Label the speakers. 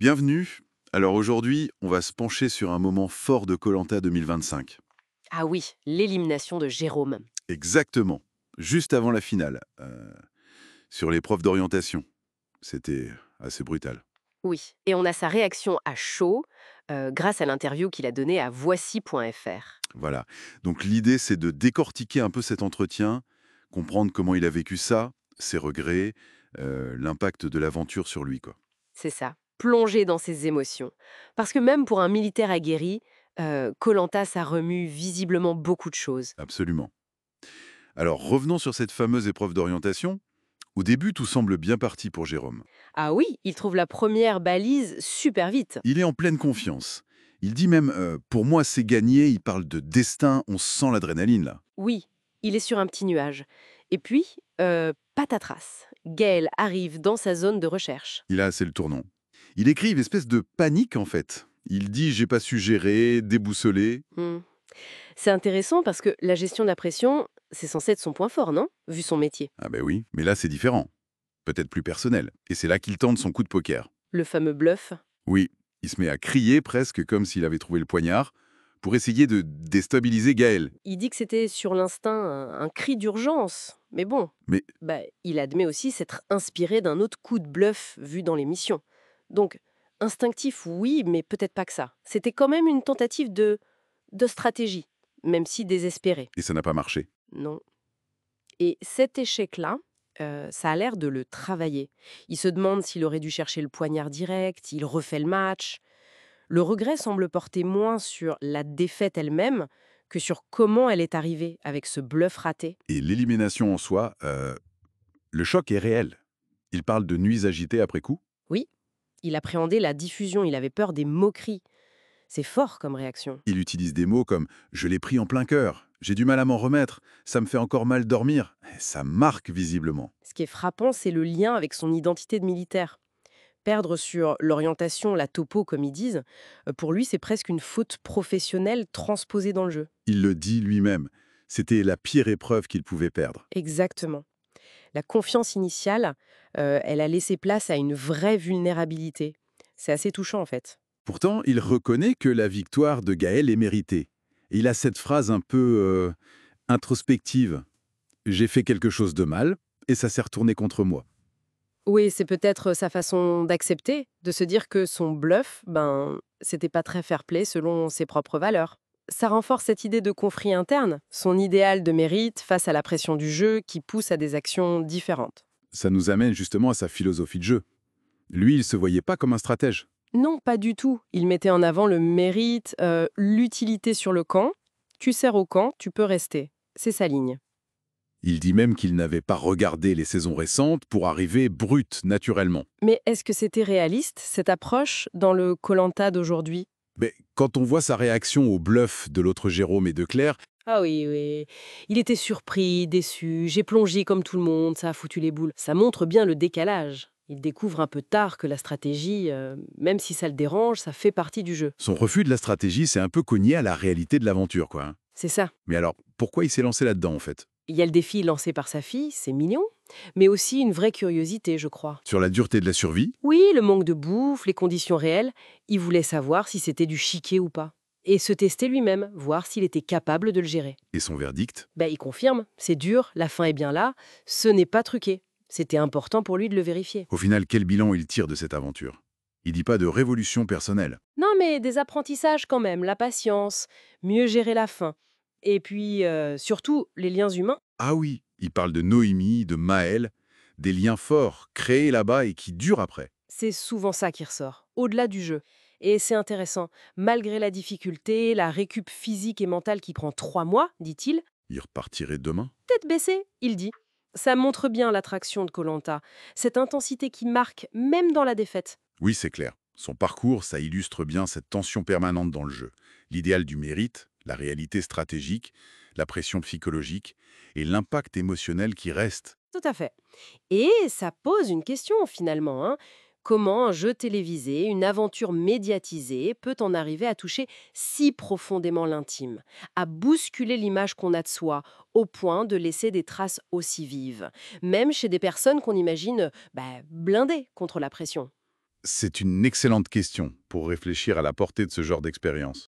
Speaker 1: Bienvenue. Alors aujourd'hui, on va se pencher sur un moment fort de koh 2025.
Speaker 2: Ah oui, l'élimination de Jérôme.
Speaker 1: Exactement. Juste avant la finale. Sur l'épreuve d'orientation. C'était assez brutal.
Speaker 2: Oui. Et on a sa réaction à chaud grâce à l'interview qu'il a donnée à voici.fr.
Speaker 1: Voilà. Donc l'idée, c'est de décortiquer un peu cet entretien, comprendre comment il a vécu ça, ses regrets, l'impact de l'aventure sur lui, quoi.
Speaker 2: C'est ça. Plonger dans ses émotions. Parce que même pour un militaire aguerri, koh ça remue visiblement beaucoup de choses.
Speaker 1: Absolument. Alors revenons sur cette fameuse épreuve d'orientation. Au début, tout semble bien parti pour Jérôme.
Speaker 2: Ah oui, il trouve la première balise super vite.
Speaker 1: Il est en pleine confiance. Il dit même Pour moi, c'est gagné », il parle de destin, on sent l'adrénaline là.
Speaker 2: Oui, il est sur un petit nuage. Et puis, patatras. Gaël arrive dans sa zone de recherche.
Speaker 1: Il a assez le tournant. Il écrit une espèce de panique en fait. Il dit «J'ai pas su gérer, déboussolé».
Speaker 2: Hmm. C'est intéressant parce que la gestion de la pression, c'est censé être son point fort, non? Vu son métier.
Speaker 1: Ah ben oui, mais là c'est différent. Peut-être plus personnel. Et c'est là qu'il tente son coup de poker.
Speaker 2: Le fameux bluff.
Speaker 1: Oui, il se met à crier presque comme s'il avait trouvé le poignard pour essayer de déstabiliser Gaël.
Speaker 2: Il dit que c'était sur l'instinct un cri d'urgence. Mais bon,
Speaker 1: Mais
Speaker 2: il admet aussi s'être inspiré d'un autre coup de bluff vu dans l'émission. Donc, instinctif, oui, mais peut-être pas que ça. C'était quand même une tentative de stratégie, même si désespérée.
Speaker 1: et ça n'a pas marché.
Speaker 2: Non. Et cet échec-là, ça a l'air de le travailler. Il se demande s'il aurait dû chercher le poignard direct, il refait le match. Le regret semble porter moins sur la défaite elle-même que sur comment elle est arrivée avec ce bluff raté.
Speaker 1: Et l'élimination en soi, le choc est réel. Il parle de nuits agitées après coup.
Speaker 2: Oui, il appréhendait la diffusion, il avait peur des moqueries. C'est fort comme réaction.
Speaker 1: Il utilise des mots comme «je l'ai pris en plein cœur», «j'ai du mal à m'en remettre», «ça me fait encore mal dormir». Ça marque visiblement.
Speaker 2: Ce qui est frappant, c'est le lien avec son identité de militaire. Perdre sur l'orientation, la topo, comme ils disent, pour lui, c'est presque une faute professionnelle transposée dans le jeu.
Speaker 1: Il le dit lui-même. C'était la pire épreuve qu'il pouvait perdre.
Speaker 2: Exactement. La confiance initiale, elle a laissé place à une vraie vulnérabilité. C'est assez touchant, en fait.
Speaker 1: Pourtant, il reconnaît que la victoire de Gaël est méritée. Et il a cette phrase un peu introspective. «J'ai fait quelque chose de mal et ça s'est retourné contre moi».
Speaker 2: Oui, c'est peut-être sa façon d'accepter, de se dire que son bluff, c'était pas très fair-play selon ses propres valeurs. Ça renforce cette idée de conflit interne, son idéal de mérite face à la pression du jeu qui pousse à des actions différentes.
Speaker 1: Ça nous amène justement à sa philosophie de jeu. Lui, il se voyait pas comme un stratège.
Speaker 2: Non, pas du tout. Il mettait en avant le mérite, l'utilité sur le camp. Tu sers au camp, tu peux rester. C'est sa ligne.
Speaker 1: Il dit même qu'il n'avait pas regardé les saisons récentes pour arriver brut, naturellement.
Speaker 2: Mais est-ce que c'était réaliste, cette approche, dans le Koh-Lanta d'aujourd'hui?
Speaker 1: Mais quand on voit sa réaction au bluff de l'autre Jérôme et de Claire,
Speaker 2: Ah oui, oui. Il était surpris, déçu. J'ai plongé comme tout le monde, ça a foutu les boules. Ça montre bien le décalage. Il découvre un peu tard que la stratégie, même si ça le dérange, ça fait partie du jeu.
Speaker 1: son refus de la stratégie s'est un peu cogné à la réalité de l'aventure, quoi, hein.
Speaker 2: C'est ça.
Speaker 1: Mais alors, pourquoi il s'est lancé là-dedans, en fait?
Speaker 2: Il y a le défi lancé par sa fille, c'est mignon, mais aussi une vraie curiosité, je crois.
Speaker 1: Sur la dureté de la survie?
Speaker 2: Oui, le manque de bouffe, les conditions réelles, il voulait savoir si c'était du chiquet ou pas. Et se tester lui-même, voir s'il était capable de le gérer.
Speaker 1: Et son verdict?
Speaker 2: Il confirme, c'est dur, la fin est bien là, ce n'est pas truqué. C'était important pour lui de le vérifier.
Speaker 1: Au final, quel bilan il tire de cette aventure? Il dit pas de révolution personnelle.
Speaker 2: Non, mais des apprentissages quand même, la patience, mieux gérer la faim. Et puis, surtout, les liens humains.
Speaker 1: Ah oui, il parle de Noémie, de Maël, des liens forts créés là-bas et qui durent après.
Speaker 2: C'est souvent ça qui ressort, au-delà du jeu. Et c'est intéressant, malgré la difficulté, la récup physique et mentale qui prend 3 mois, dit-il,
Speaker 1: Il repartirait demain?
Speaker 2: tête baissée, il dit. Ça montre bien l'attraction de koh cette intensité qui marque même dans la défaite.
Speaker 1: Oui, c'est clair. Son parcours, ça illustre bien cette tension permanente dans le jeu. L'idéal du mérite, la réalité stratégique, la pression psychologique et l'impact émotionnel qui reste.
Speaker 2: Tout à fait. Et ça pose une question finalement, hein. Comment un jeu télévisé, une aventure médiatisée peut en arriver à toucher si profondément l'intime, à bousculer l'image qu'on a de soi, au point de laisser des traces aussi vives, même chez des personnes qu'on imagine blindées contre la pression.
Speaker 1: C'est une excellente question pour réfléchir à la portée de ce genre d'expérience.